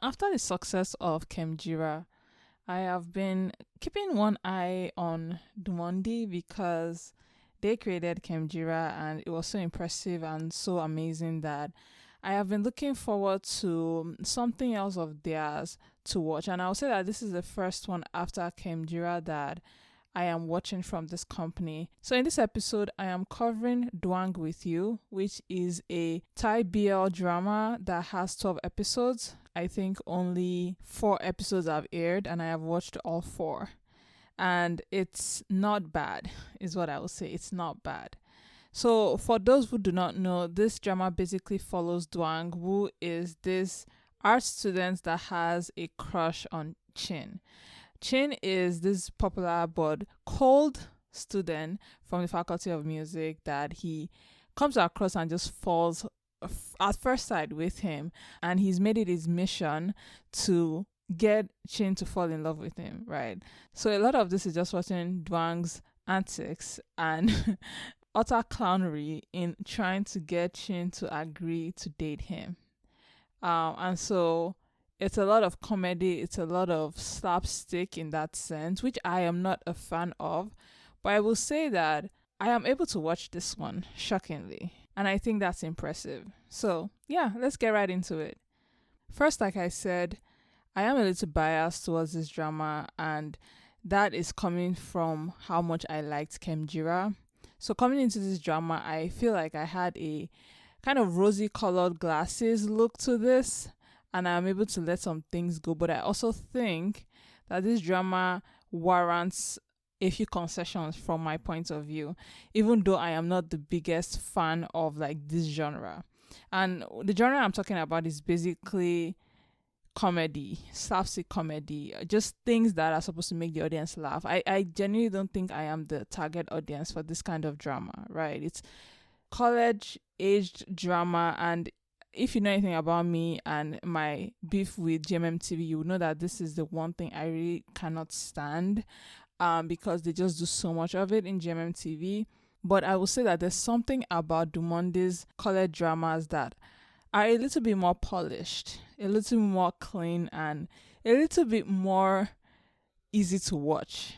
After the success of Kemjira, I have been keeping one eye on Dumondi because they created Kemjira and it was so impressive and so amazing that I have been looking forward to something else of theirs to watch. And I'll say that this is the first one after Kemjira that I am watching from this company. So in this episode, I am covering Duang With You, which is a Thai BL drama that has 12 episodes. I think only 4 episodes have aired and I have watched all 4. And it's not bad, is what I will say. It's not bad. So for those who do not know, this drama basically follows Duang, who is this art student that has a crush on Chin. Chin is this popular but cold student from the Faculty of Music that he comes across and just falls at first sight with him, and he's made it his mission to get Chin to fall in love with him, right? So a lot of this is just watching Duang's antics and utter clownery in trying to get Chin to agree to date him. And so it's a lot of comedy, it's a lot of slapstick in that sense, which I am not a fan of. But I will say that I am able to watch this one, shockingly. And I think that's impressive. So, yeah, let's get right into it. First, like I said, I am a little biased towards this drama, and that is coming from how much I liked Kemjira. So, coming into this drama, I feel like I had a kind of rosy colored glasses look to this, and I'm able to let some things go. But I also think that this drama warrants a few concessions from my point of view, even though I am not the biggest fan of like this genre. And the genre I'm talking about is basically comedy, slapstick comedy, just things that are supposed to make the audience laugh. I genuinely don't think I am the target audience for this kind of drama, right? It's college aged drama, and if you know anything about me and my beef with GMMTV, you would know that this is the one thing I really cannot stand, because they just do so much of it in GMMTV. But I will say that there's something about Dumondi's college dramas that are a little bit more polished, a little more clean, and a little bit more easy to watch.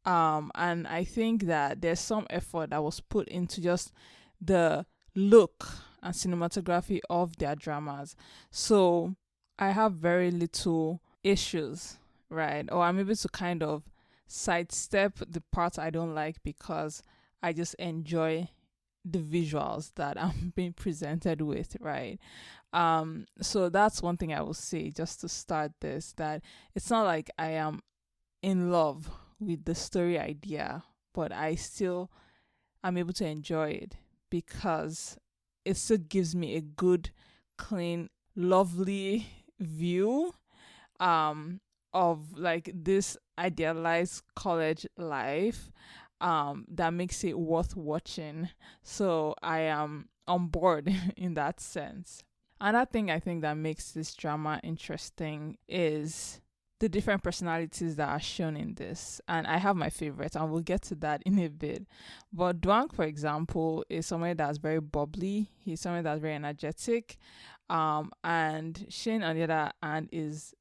And I think that there's some effort that was put into just the look and cinematography of their dramas. So I have very little issues, right? Or I'm able to kind of sidestep the parts I don't like because I just enjoy the visuals that I'm being presented with, right? So that's one thing I will say just to start this, that it's not like I am in love with the story idea, but I still am able to enjoy it because it still gives me a good, clean, lovely view of like this idealized college life that makes it worth watching. So I am on board in that sense. Another thing I think that makes this drama interesting is the different personalities that are shown in this. And I have my favorites, and we'll get to that in a bit. But Duang, for example, is someone that's very bubbly. He's someone that's very energetic. And Shane, on the other hand, is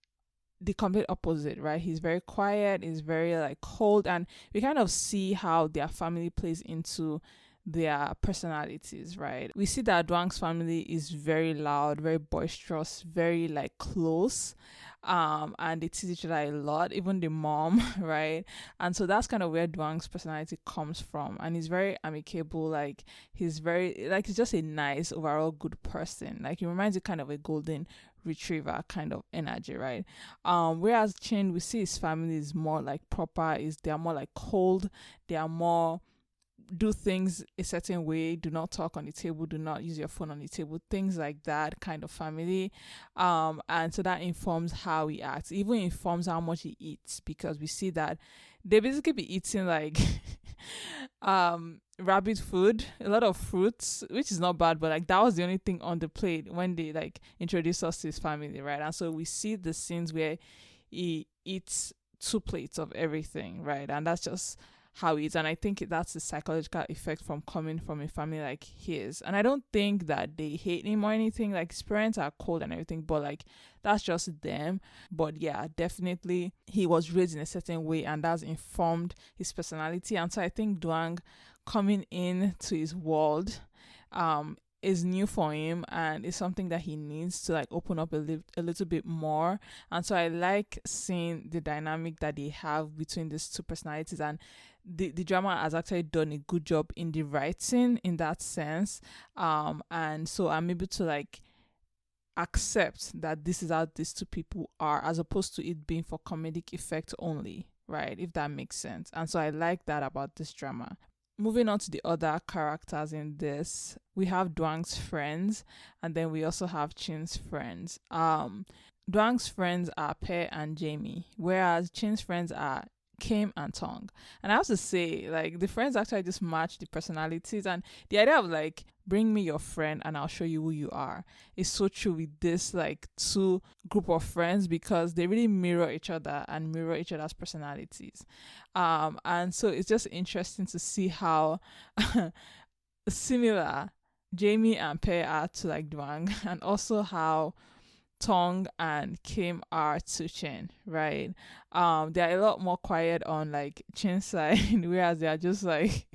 the complete opposite, right? He's very quiet, he's very like cold, and we kind of see how their family plays into their personalities, right? We see that Duang's family is very loud, very boisterous, very like close, and they tease each other a lot, even the mom, right? And so that's kind of where Duang's personality comes from, and he's very amicable, like he's very like he's just a nice overall good person. Like he reminds you kind of a golden retriever kind of energy, right? Whereas Chin, we see his family is more like proper, is they are more like cold, they are more do things a certain way, do not talk on the table, do not use your phone on the table, things like that kind of family. And so that informs how he acts, even informs how much he eats, because we see that they basically be eating like rabbit food, a lot of fruits, which is not bad, but like that was the only thing on the plate when they like introduced us to his family, right? And so we see the scenes where he eats 2 plates of everything, right? And that's just how he is. And I think that's the psychological effect from coming from a family like his. And I don't think that they hate him or anything. Like, his parents are cold and everything, but like, that's just them. But yeah, definitely he was raised in a certain way, and that's informed his personality. And so I think Duang coming in to his world is new for him, and is something that he needs to like open up a little bit more. And so I like seeing the dynamic that they have between these two personalities, and the drama has actually done a good job in the writing in that sense. And so I'm able to like accept that this is how these two people are, as opposed to it being for comedic effect only, right? If that makes sense. And so I like that about this drama. Moving on to the other characters in this, we have Duang's friends, and then we also have Chin's friends. Duang's friends are Pae and Jamie, whereas Chin's friends are Kim and Tong. And I have to say, like, the friends actually just match the personalities, and the idea of like, bring me your friend and I'll show you who you are, is so true with this like two group of friends, because they really mirror each other and mirror each other's personalities. And so it's just interesting to see how similar Jamie and Pae are to like Duang, and also how Tong and Kim are to Chin, right? They're a lot more quiet on like Chin's side, whereas they are just like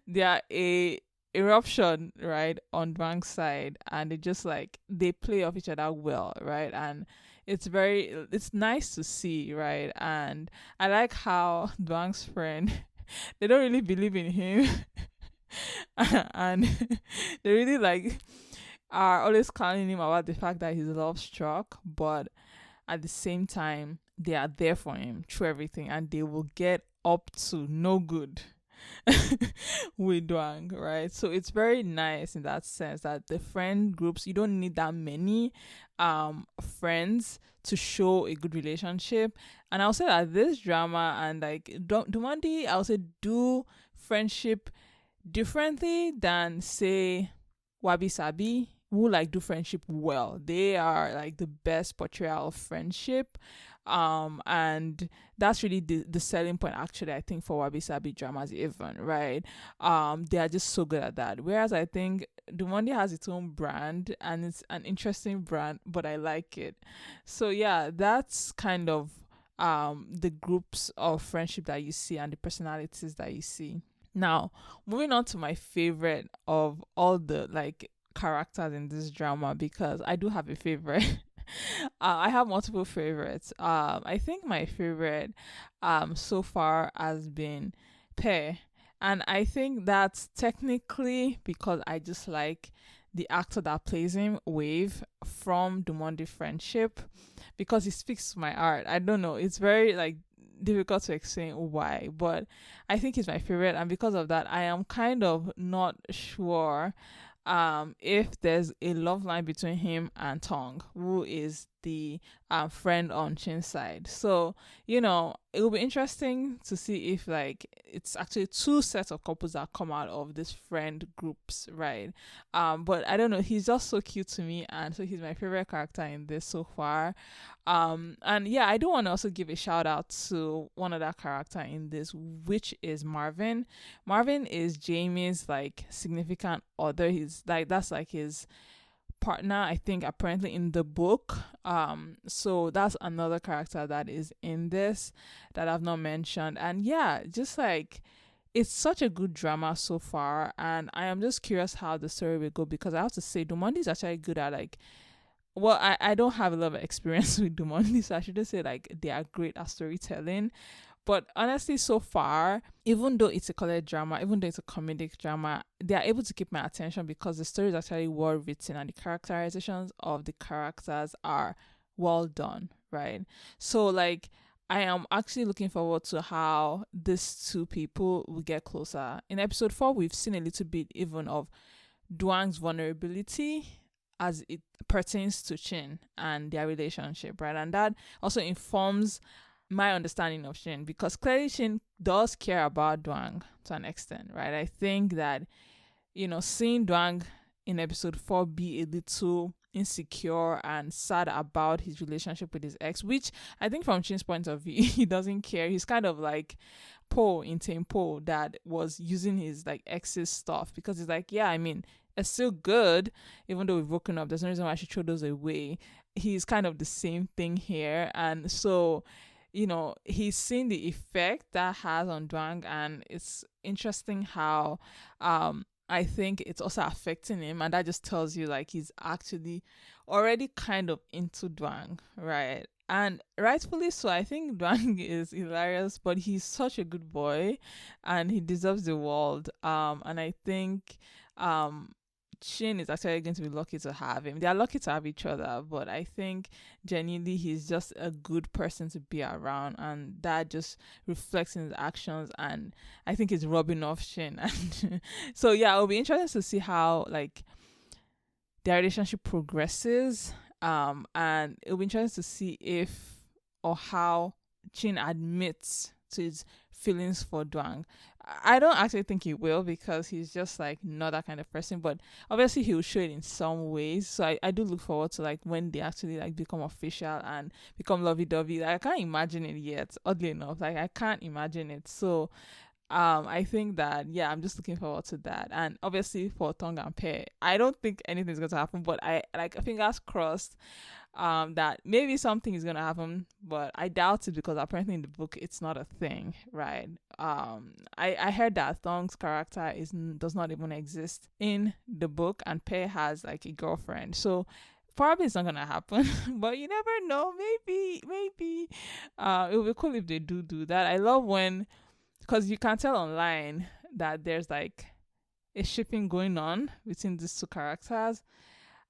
they are a eruption, right, on Duang's side, and they just like they play off each other well, right? And it's nice to see, right? And I like how Duang's friend they don't really believe in him and they really like are always calling him about the fact that he's love struck, but at the same time they are there for him through everything, and they will get up to no good with Duang, right? So it's very nice in that sense that the friend groups, you don't need that many friends to show a good relationship. And I'll say that this drama and like Dumandi, I'll say do friendship differently than say Wabi Sabi, who like do friendship well. They are like the best portrayal of friendship. And that's really the selling point actually, I think, for Wabi Sabi dramas even, right? They are just so good at that. Whereas I think Dumandi has its own brand, and it's an interesting brand, but I like it. So yeah, that's kind of the groups of friendship that you see and the personalities that you see. Now, moving on to my favorite of all the like characters in this drama, because I do have a favorite. I have multiple favorites. I think my favorite so far has been Pae, and I think that's technically because I just like the actor that plays him, Wave, from Dumandi Friendship, because he speaks to my heart. I don't know, it's very like difficult to explain why, but I think he's my favorite, and because of that I am kind of not sure if there's a love line between him and Tong, who is the friend on Chin's side. So, you know, it will be interesting to see if like it's actually two sets of couples that come out of this friend groups, right? But I don't know, he's just so cute to me, and so he's my favorite character in this so far. And yeah, I do want to also give a shout out to one other character in this, which is Marvin. Marvin is Jamie's like significant other. He's like, that's like his partner, I think, apparently in the book. So that's another character that is in this that I've not mentioned. And yeah, just like it's such a good drama so far, and I am just curious how the story will go, because I have to say Dumandi is actually good at like, well, I don't have a lot of experience with Dumandi, so I shouldn't say like they are great at storytelling. But honestly, so far, even though it's a college drama, even though it's a comedic drama, they are able to keep my attention because the story is actually well written and the characterizations of the characters are well done, right? So, like, I am actually looking forward to how these two people will get closer. In episode 4, we've seen a little bit even of Duang's vulnerability as it pertains to Chin and their relationship, right? And that also informs my understanding of Shin, because clearly Shin does care about Duang to an extent, right? I think that, you know, seeing Duang in episode 4 be a little insecure and sad about his relationship with his ex, which I think from Chin's point of view, he doesn't care. He's kind of like Poe in Tempo that was using his like ex's stuff, because he's like, yeah, I mean, it's still good, even though we've broken up. There's no reason why I should throw those away. He's kind of the same thing here. And so, he's seen the effect that has on Duang, and it's interesting how I think it's also affecting him, and that just tells you like he's actually already kind of into Duang, right? And rightfully so. I think Duang is hilarious, but he's such a good boy, and he deserves the world. And I think um Shin is actually going to be lucky to have him. They are lucky to have each other, but I think genuinely he's just a good person to be around, and that just reflects in his actions. And I think it's rubbing off Shin. And so yeah, it'll be interesting to see how like their relationship progresses. And it'll be interesting to see if or how Chin admits to his feelings for Duang. I don't actually think he will, because he's just like not that kind of person, but obviously he will show it in some ways. So I do look forward to like when they actually like become official and become lovey-dovey. Like, I can't imagine it yet, oddly enough. Like, I can't imagine it. So I think that, yeah, I'm just looking forward to that. And obviously for Tong and Pae, I don't think anything's going to happen, but I like, fingers crossed that maybe something is going to happen, but I doubt it, because apparently in the book it's not a thing, right? I heard that Thong's character does not even exist in the book, and Pae has like a girlfriend, so probably it's not gonna happen. But you never know. Maybe it would be cool if they do that. I love when, because you can tell online that there's like a shipping going on between these two characters,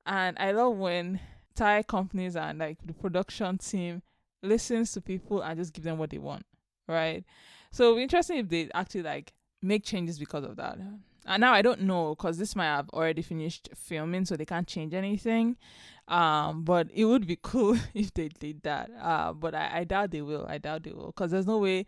and I love when Thai companies and like the production team listens to people and just give them what they want, right? So it'll be interesting if they actually like make changes because of that. And now I don't know, because this might have already finished filming, so they can't change anything. But it would be cool if they did that. But I doubt they will. Because there's no way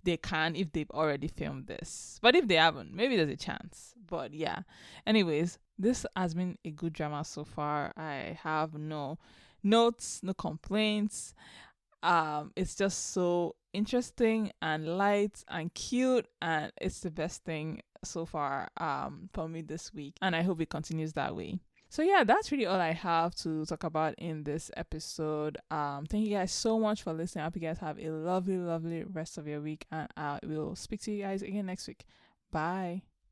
they can if they've already filmed this. But if they haven't, maybe there's a chance. But yeah. Anyways, this has been a good drama so far. I have no notes, no complaints. It's just so interesting and light and cute, and it's the best thing so far for me this week, and I hope it continues that way. So yeah, that's really all I have to talk about in this episode. Thank you guys so much for listening. I hope you guys have a lovely rest of your week, and I will speak to you guys again next week. Bye.